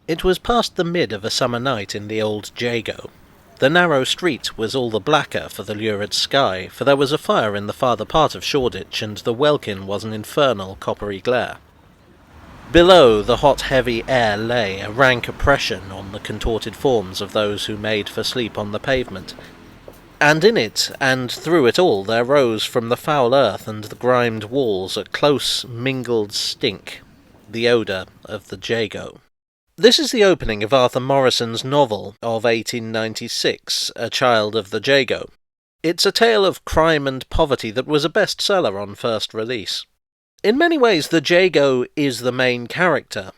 It was past the mid of a summer night in the old Jago. The narrow street was all the blacker for the lurid sky, for there was a fire in the farther part of Shoreditch, and the welkin was an infernal coppery glare. Below, the hot heavy air lay, a rank oppression on the contorted forms of those who made for sleep on the pavement, and in it, and through it all, there rose from the foul earth and the grimed walls a close mingled stink, the odour of the Jago. This is the opening of Arthur Morrison's novel of 1896, A Child of the Jago. It's a tale of crime and poverty that was a bestseller on first release. In many ways, the Jago is the main character.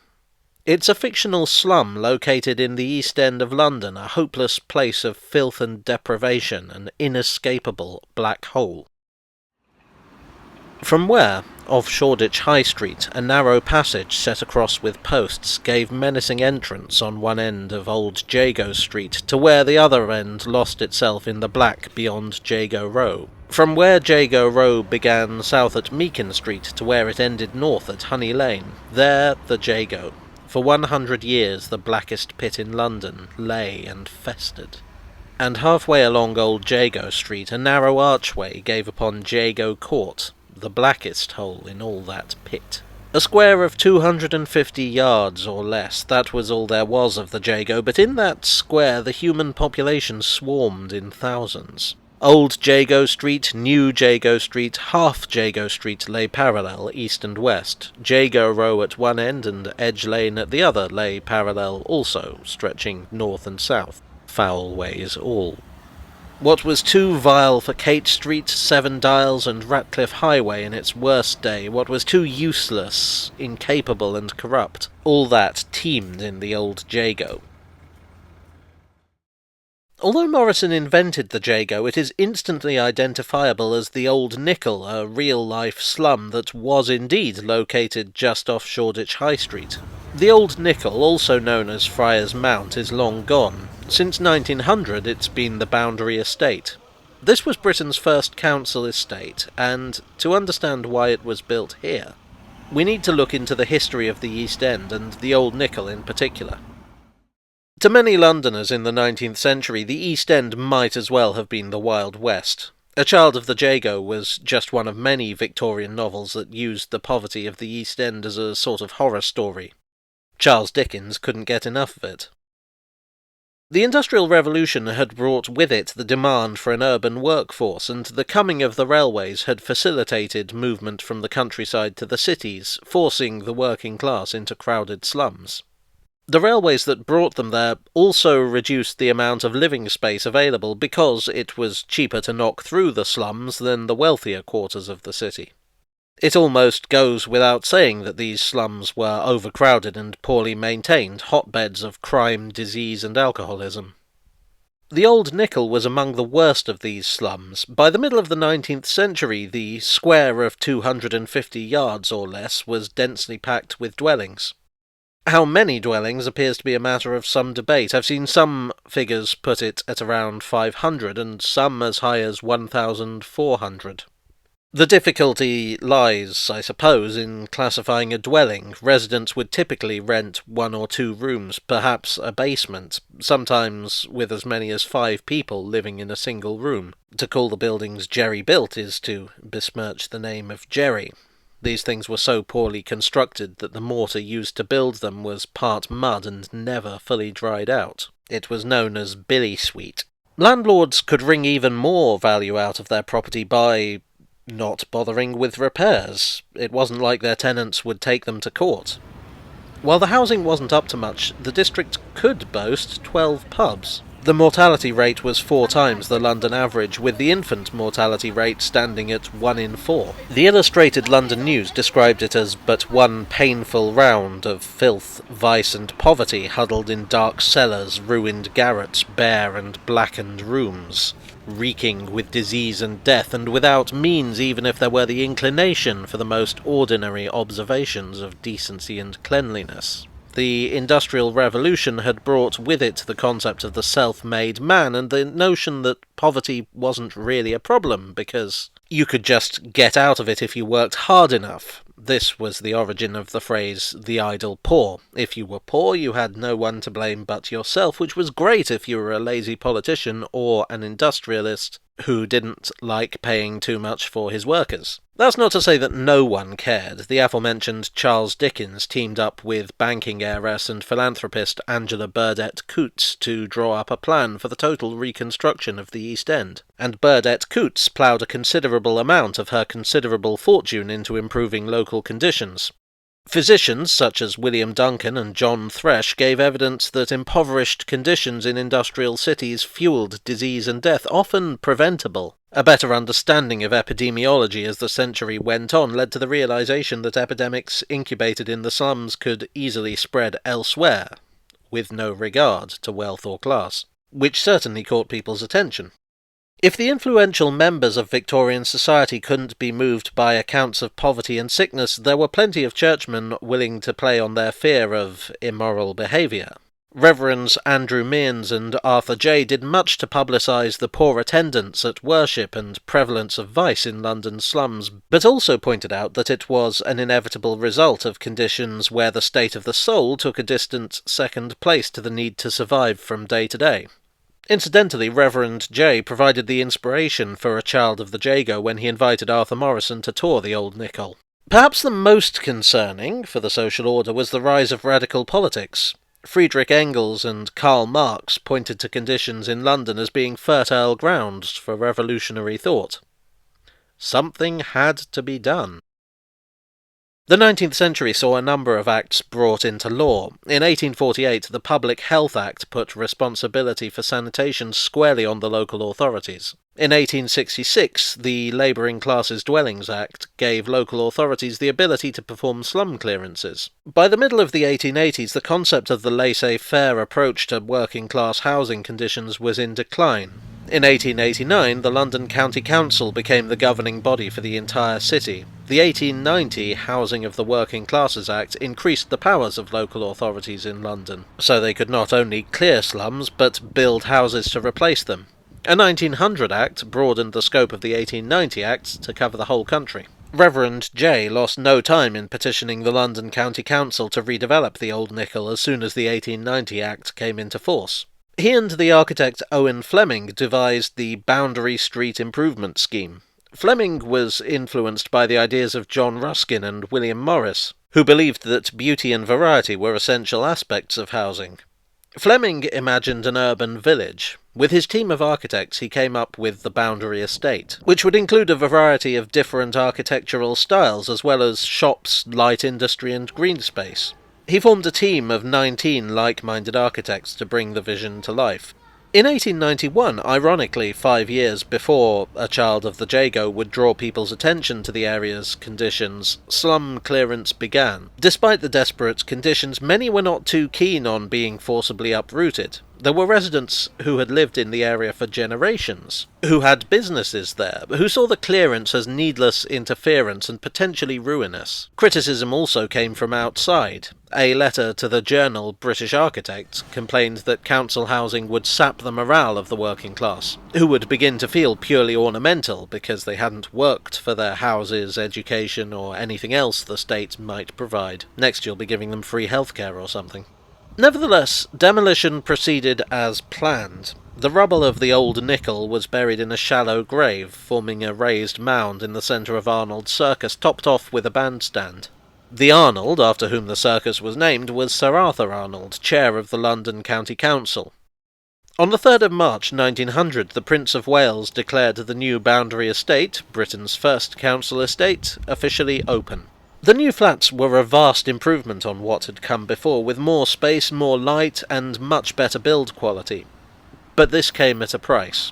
It's a fictional slum located in the East End of London, a hopeless place of filth and deprivation, an inescapable black hole. From where, off Shoreditch High Street, a narrow passage set across with posts gave menacing entrance on one end of Old Jago Street to where the other end lost itself in the black beyond Jago Row. From where Jago Row began south at Meakin Street to where it ended north at Honey Lane, there the Jago. For 100 years the blackest pit in London lay and festered. And halfway along Old Jago Street a narrow archway gave upon Jago Court, the blackest hole in all that pit. A square of 250 yards or less, that was all there was of the Jago, but in that square the human population swarmed in thousands. Old Jago Street, New Jago Street, half Jago Street lay parallel east and west. Jago Row at one end and Edge Lane at the other lay parallel also, stretching north and south. Foul ways all. What was too vile for Kate Street, Seven Dials and Ratcliffe Highway in its worst day, what was too useless, incapable and corrupt, all that teemed in the old Jago. Although Morrison invented the Jago, it is instantly identifiable as the Old Nickel, a real-life slum that was indeed located just off Shoreditch High Street. The Old Nickel, also known as Friars Mount, is long gone. Since 1900 it's been the Boundary Estate. This was Britain's first council estate, and to understand why it was built here, we need to look into the history of the East End, and the Old Nickel in particular. To many Londoners in the 19th century, the East End might as well have been the Wild West. A Child of the Jago was just one of many Victorian novels that used the poverty of the East End as a sort of horror story. Charles Dickens couldn't get enough of it. The Industrial Revolution had brought with it the demand for an urban workforce, and the coming of the railways had facilitated movement from the countryside to the cities, forcing the working class into crowded slums. The railways that brought them there also reduced the amount of living space available because it was cheaper to knock through the slums than the wealthier quarters of the city. It almost goes without saying that these slums were overcrowded and poorly maintained, hotbeds of crime, disease and alcoholism. The Old Nickel was among the worst of these slums. By the middle of the 19th century, the square of 250 yards or less was densely packed with dwellings. How many dwellings appears to be a matter of some debate. I've seen some figures put it at around 500, and some as high as 1,400. The difficulty lies, I suppose, in classifying a dwelling. Residents would typically rent 1 or 2 rooms, perhaps a basement, sometimes with as many as 5 people living in a single room. To call the buildings jerry-built is to besmirch the name of Jerry. These things were so poorly constructed that the mortar used to build them was part mud and never fully dried out. It was known as billy sweet. Landlords could wring even more value out of their property by not bothering with repairs. It wasn't like their tenants would take them to court. While the housing wasn't up to much, the district could boast 12 pubs. The mortality rate was 4 times the London average, with the infant mortality rate standing at 1 in 4. The Illustrated London News described it as but one painful round of filth, vice and poverty huddled in dark cellars, ruined garrets, bare and blackened rooms, reeking with disease and death, and without means even if there were the inclination for the most ordinary observations of decency and cleanliness. The Industrial Revolution had brought with it the concept of the self-made man, and the notion that poverty wasn't really a problem, because you could just get out of it if you worked hard enough. This was the origin of the phrase, the idle poor. If you were poor, you had no one to blame but yourself, which was great if you were a lazy politician or an industrialist who didn't like paying too much for his workers. That's not to say that no one cared. The aforementioned Charles Dickens teamed up with banking heiress and philanthropist Angela Burdett Coutts to draw up a plan for the total reconstruction of the East End, and Burdett Coutts ploughed a considerable amount of her considerable fortune into improving local conditions. Physicians such as William Duncan and John Thresh gave evidence that impoverished conditions in industrial cities fueled disease and death, often preventable. A better understanding of epidemiology as the century went on led to the realization that epidemics incubated in the slums could easily spread elsewhere, with no regard to wealth or class, which certainly caught people's attention. If the influential members of Victorian society couldn't be moved by accounts of poverty and sickness, there were plenty of churchmen willing to play on their fear of immoral behaviour. Reverends Andrew Mearns and Arthur Jay did much to publicise the poor attendance at worship and prevalence of vice in London's slums, but also pointed out that it was an inevitable result of conditions where the state of the soul took a distant second place to the need to survive from day to day. Incidentally, Reverend Jay provided the inspiration for A Child of the Jago when he invited Arthur Morrison to tour the Old Nickel. Perhaps the most concerning for the social order was the rise of radical politics. Friedrich Engels and Karl Marx pointed to conditions in London as being fertile grounds for revolutionary thought. Something had to be done. The 19th century saw a number of acts brought into law. In 1848, the Public Health Act put responsibility for sanitation squarely on the local authorities. In 1866, the Labouring Classes Dwellings Act gave local authorities the ability to perform slum clearances. By the middle of the 1880s, the concept of the laissez-faire approach to working-class housing conditions was in decline. In 1889, the London County Council became the governing body for the entire city. The 1890 Housing of the Working Classes Act increased the powers of local authorities in London, so they could not only clear slums, but build houses to replace them. A 1900 Act broadened the scope of the 1890 Act to cover the whole country. Reverend Jay lost no time in petitioning the London County Council to redevelop the Old Nickel as soon as the 1890 Act came into force. He and the architect Owen Fleming devised the Boundary Street Improvement Scheme. Fleming was influenced by the ideas of John Ruskin and William Morris, who believed that beauty and variety were essential aspects of housing. Fleming imagined an urban village. With his team of architects, he came up with the Boundary Estate, which would include a variety of different architectural styles, as well as shops, light industry and green space. He formed a team of 19 like-minded architects to bring the vision to life. In 1891, ironically 5 years before A Child of the Jago would draw people's attention to the area's conditions, slum clearance began. Despite the desperate conditions, many were not too keen on being forcibly uprooted. There were residents who had lived in the area for generations, who had businesses there, who saw the clearance as needless interference and potentially ruinous. Criticism also came from outside. A letter to the journal British Architect complained that council housing would sap the morale of the working class, who would begin to feel purely ornamental because they hadn't worked for their houses, education, or anything else the state might provide. Next you'll be giving them free healthcare or something. Nevertheless, demolition proceeded as planned. The rubble of the Old Nickel was buried in a shallow grave, forming a raised mound in the centre of Arnold's Circus, topped off with a bandstand. The Arnold, after whom the circus was named, was Sir Arthur Arnold, chair of the London County Council. On the 3rd of March 1900, the Prince of Wales declared the new Boundary Estate, Britain's first council estate, officially open. The new flats were a vast improvement on what had come before, with more space, more light, and much better build quality. But this came at a price.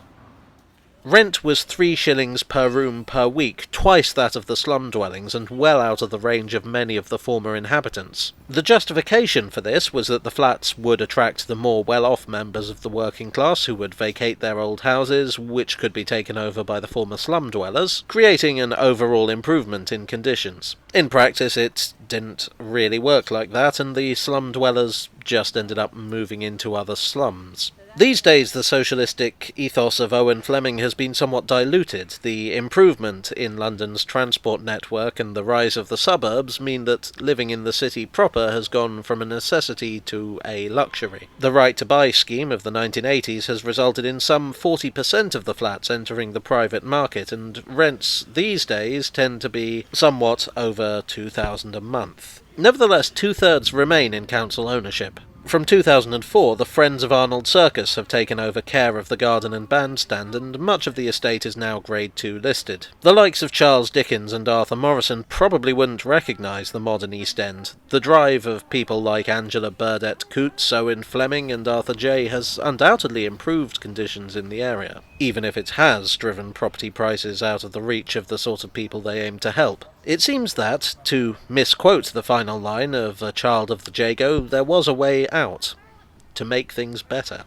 Rent was 3 shillings per room per week, twice that of the slum dwellings, and well out of the range of many of the former inhabitants. The justification for this was that the flats would attract the more well-off members of the working class who would vacate their old houses, which could be taken over by the former slum dwellers, creating an overall improvement in conditions. In practice, it didn't really work like that, and the slum dwellers just ended up moving into other slums. These days, the socialistic ethos of Owen Fleming has been somewhat diluted. The improvement in London's transport network and the rise of the suburbs mean that living in the city proper has gone from a necessity to a luxury. The right-to-buy scheme of the 1980s has resulted in some 40% of the flats entering the private market, and rents these days tend to be somewhat over £2,000 a month. Nevertheless, two-thirds remain in council ownership. From 2004, the Friends of Arnold Circus have taken over care of the garden and bandstand, and much of the estate is now Grade 2 listed. The likes of Charles Dickens and Arthur Morrison probably wouldn't recognise the modern East End. The drive of people like Angela Burdett Coutts, Owen Fleming and Arthur J has undoubtedly improved conditions in the area, even if it has driven property prices out of the reach of the sort of people they aim to help. It seems that, to misquote the final line of A Child of the Jago, there was a way out, to make things better.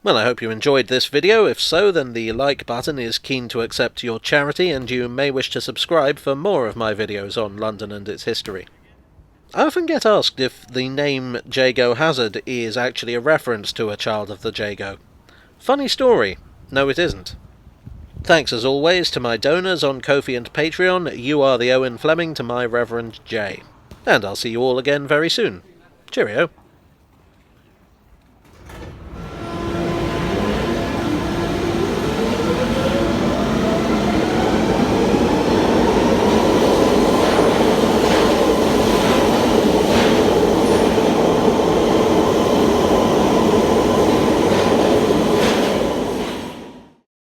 Well, I hope you enjoyed this video. If so, then the like button is keen to accept your charity, and you may wish to subscribe for more of my videos on London and its history. I often get asked if the name Jago Hazard is actually a reference to A Child of the Jago. Funny story. No, it isn't. Thanks as always to my donors on Ko-fi and Patreon. You are the Owen Fleming to my Reverend J. And I'll see you all again very soon. Cheerio.